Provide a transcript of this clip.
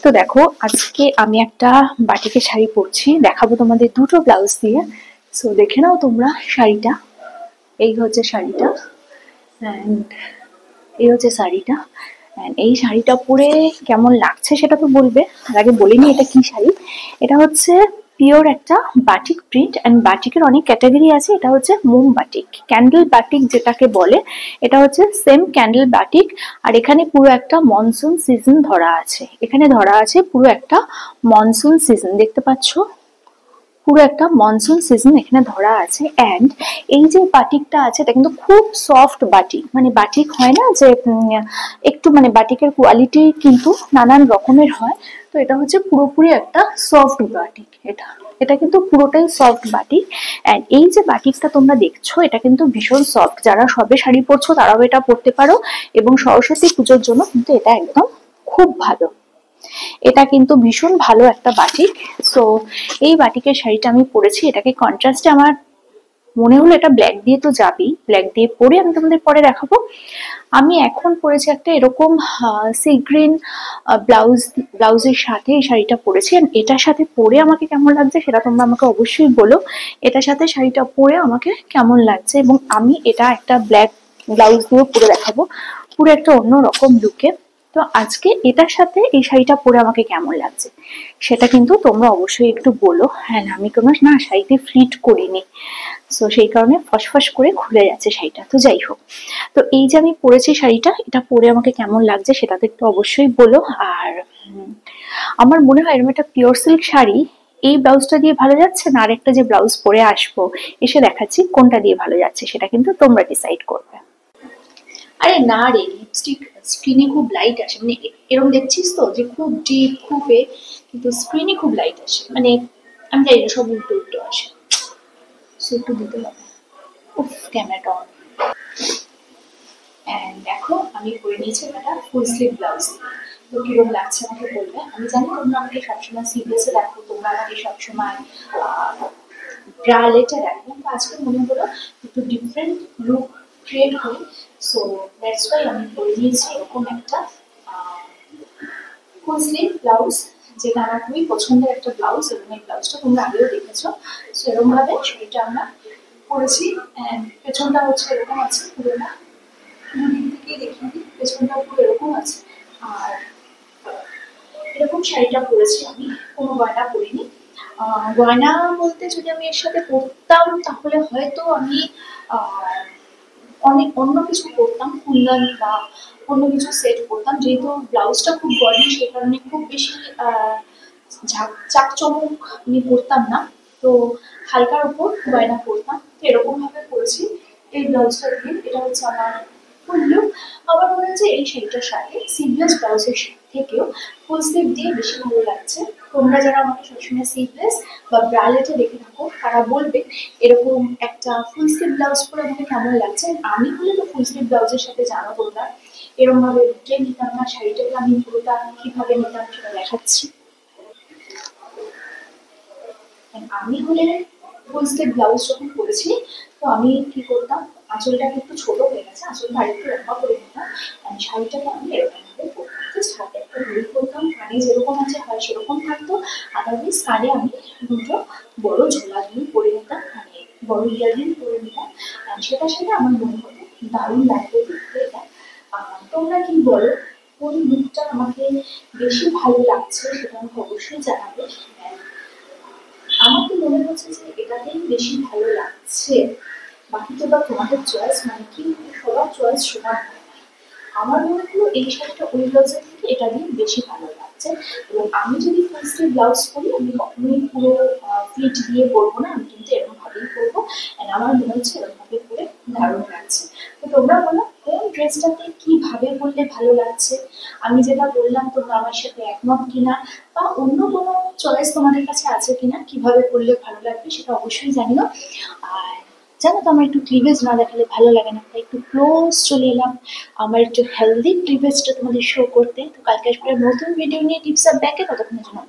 তো দেখো আজকে আমি একটা বাটিকের শাড়ি পরছি, দেখাবো তোমাদের দুটো ব্লাউজ দিয়ে। সো দেখে নাও তোমরা শাড়িটা। এই হচ্ছে শাড়িটা অ্যান্ড এই হচ্ছে শাড়িটা। এই শাড়িটা পরে কেমন লাগছে সেটা তো বলবে। তার আগে বলিনি এটা কি শাড়ি। এটা হচ্ছে পিওর একটা বাটিক প্রিন্ট অ্যান্ড বাটিকের অনেক ক্যাটাগরি আছে। এটা হচ্ছে মোম বাটিক, ক্যান্ডেল বাটিক যেটাকে বলে। এটা হচ্ছে সেম ক্যান্ডেল বাটিক। আর এখানে পুরো একটা মনসুন সিজন ধরা আছে, এখানে ধরা আছে পুরো একটা মনসুন সিজন, দেখতে পাচ্ছ পুরো একটা মনসুন সিজন এখানে ধরা আছে। অ্যান্ড এই যে বাটিকটা আছে এটা কিন্তু খুব সফট বাটিক, মানে বাটিক হয় না যে একটু মানে বাটিকের কোয়ালিটি কিন্তু নানান রকমের হয়। তো এটা হচ্ছে পুরোপুরি একটা সফট বাটিক। এটা কিন্তু পুরোটাই সফট বাটিক। অ্যান্ড এই যে বাটিকটা তোমরা দেখছো এটা কিন্তু ভীষণ সফট, যারা সবে শাড়ি পরছো তারাও এটা পরতে পারো এবং সরস্বতী পুজোর জন্য কিন্তু এটা একদম খুব ভালো। এটা কিন্তু ভীষণ ভালো একটা বাটিক। সো এই বাটিকের শাড়িটা আমি পরেছি, এটাকে কন্ট্রাস্টে আমার মনে হলো এটা ব্ল্যাক দিয়ে তো যাবেই, ব্ল্যাক দিয়ে পরে আমি তোমাদের পরে দেখাবো। আমি এখন পরেছি একটা এরকম সি গ্রিন ব্লাউজের সাথে এই শাড়িটা পরেছি। এটার সাথে পরে আমাকে কেমন লাগছে সেটা তোমরা আমাকে অবশ্যই বলো, এটার সাথে শাড়িটা পরে আমাকে কেমন লাগছে। এবং আমি এটা একটা ব্ল্যাক ব্লাউজ দিয়েও পরে দেখাবো, পুরো একটা অন্য রকম লুকে। তো আজকে এটার সাথে এই শাড়িটা পরে আমাকে কেমন লাগছে সেটা কিন্তু তোমরা অবশ্যই একটু বলো। হ্যাঁ, আমি কোনো না শাড়িতে ফিট করিনি, সো সেই কারণে ফসফস করে খুলে যাচ্ছে শাড়িটা। তো যাই হোক, তো এই যে আমি পরেছি শাড়িটা, এটা পরে আমাকে কেমন লাগছে সেটা তো একটু অবশ্যই বলো। আর আমার মনে হয় এরকম একটা পিওর সিল্ক শাড়ি এই ব্লাউজটা দিয়ে ভালো যাচ্ছে না আরেকটা যে ব্লাউজ পরে আসবো এসে দেখাচ্ছি কোনটা দিয়ে ভালো যাচ্ছে, সেটা কিন্তু তোমরা ডিসাইড করবে। আরে না রে, লিপস্টিক স্ক্রিনে খুব লাইট আসে, মানে এরকম দেখছিস তো যে খুব ডিপ খুব কিন্তু স্ক্রিনে খুব লাইট আসে, মানে আমি জানি না, সব উল্টো উল্টো আসে। সে একটু দিতে হবে। উফ, ক্যামেরাটা অন। অ্যান্ড দেখো আমি পরে নিয়েছি একটা ফুল স্লিভ ব্লাউজ। তো কিরকম লাগছে আমাকে বলবে। আমি জানি তোমরা আমাকে সবসময় সিরিয়াসে দেখো, তোমরা আমাকে সবসময় ব্রালেটে দেখো, কিন্তু আজকে মনে হলো একটু ডিফারেন্ট লুক ক্রিয়েট করি। সো দ্যাটস ওয়াই আমি পরে নিয়েছি এরকম একটা ফুল স্লিভ ব্লাউজ, যেটা আমার খুবই পছন্দের একটা ব্লাউজ এবং এই ব্লাউজটা তোমরা আগেও দেখেছো। সো এরকম ভাবে শাড়িটা আমরা পরেছি। অ্যান্ড পেছনটা হচ্ছে এরকম আছে পুরোটা, দুদিক থেকেই দেখিয়ে দিই, পেছনটা পুরো এরকম আছে। আর এরকম শাড়িটা পরেছি আমি, কোনো গয়না পরিনি। গয়না বলতে যদি আমি এর সাথে পরতাম তাহলে হয়তো আমি অনেক অন্য কিছু পরতাম, কুন্দন বা অন্য কিছু সেট করতাম। যেহেতু ব্লাউজটা খুব বডি, সেই কারণে খুব বেশি চাকচমক আমি পরতাম না। তো হালকার উপর গয়না পরতাম। তো এরকম ভাবে পরেছি এই ব্লাউজটা দিয়ে। এটা হচ্ছে আমার ফুল লুক। আমার মনে হচ্ছে এই শাড়িটার সাথে সিভলেস ব্লাউজের থেকেও ফুল স্লিভ দিয়ে বেশি ভালো লাগছে। তোমরা যারা আমাকে সবসময় সিভলেস বা ব্রালেটে দেখে থাকো তারা বলবে এরকম একটা ফুল স্লিভ ব্লাউজ পরে আমাকে কেমন লাগছে। আমি হলে তো ফুল স্লিভ ব্লাউজের সাথে জানো তোমরা এরকম ভাবে উঠে নিতাম না শাড়িটাকে, আমি পুরোটা কিভাবে নিতাম সেটা দেখাচ্ছি। আমি হলে ফুল স্লিভ ব্লাউজ যখন পরেছি তো আমি কি করতাম, আঁচলটাকে একটু ছোট হয়ে গেছে, আঁচলটা আরেকটু লম্বা করে নিতাম। শাড়িটাকে আমি এরকম ভাবে পরতাম, জাস্ট হাতে একটা হুল করতাম, কানে যেরকম আছে হয় সেরকম থাকতো। আদারওয়াইজ কানে আমি দুটো বড় ঝোলা দিয়ে পরে নিতাম, মানে বড় ইয়াররিং পরে নিতাম। সেটার সাথে আমার মনে হতো দারুণ লাগবে দেখতে এটা। তোমরা কি বলো, কোন লুকটা আমাকে বেশি ভালো লাগছে সেটা আমাকে অবশ্যই জানাবে। আমার তো মনে হচ্ছে যে এটাতেই বেশি ভালো লাগছে। বাকি তো বা তোমাদের চয়েস, মানে কি সবার চয়েস সমান হয়। আমার মনে হলো এই শাড়িটা ওই ব্লাউজের থেকে এটা দিয়ে বেশি ভালো লাগছে। এবং আমি যদি ফুল স্লিভ ব্লাউজ পরি আমি কখনোই পুরো ফিট দিয়ে পরবো না, আমি কিন্তু এরকম ভাবেই পরবো। আমার মনে হচ্ছে এরকম ভাবে পরে দারুণ লাগছে। তো তোমরা বলো কোন ড্রেসটাতে কিভাবে পরলে ভালো লাগছে। আমি যেটা বললাম তোমরা আমার সাথে একমত কিনা, বা অন্য কোনো চয়েস তোমাদের কাছে আছে কিনা কিভাবে পরলে ভালো লাগবে সেটা অবশ্যই জানিও। আর জানো তো আমার একটু ক্লিভেজ না দেখালে ভালো লাগে না, তাই একটু ক্লোজ চলে এলাম আমার একটু হেলদি ক্লিভেজটা তোমাদের শো করতে। তো কালকে আসলে নতুন ভিডিও নিয়ে টিপস আর ব্যাকে, ততক্ষণের জন্য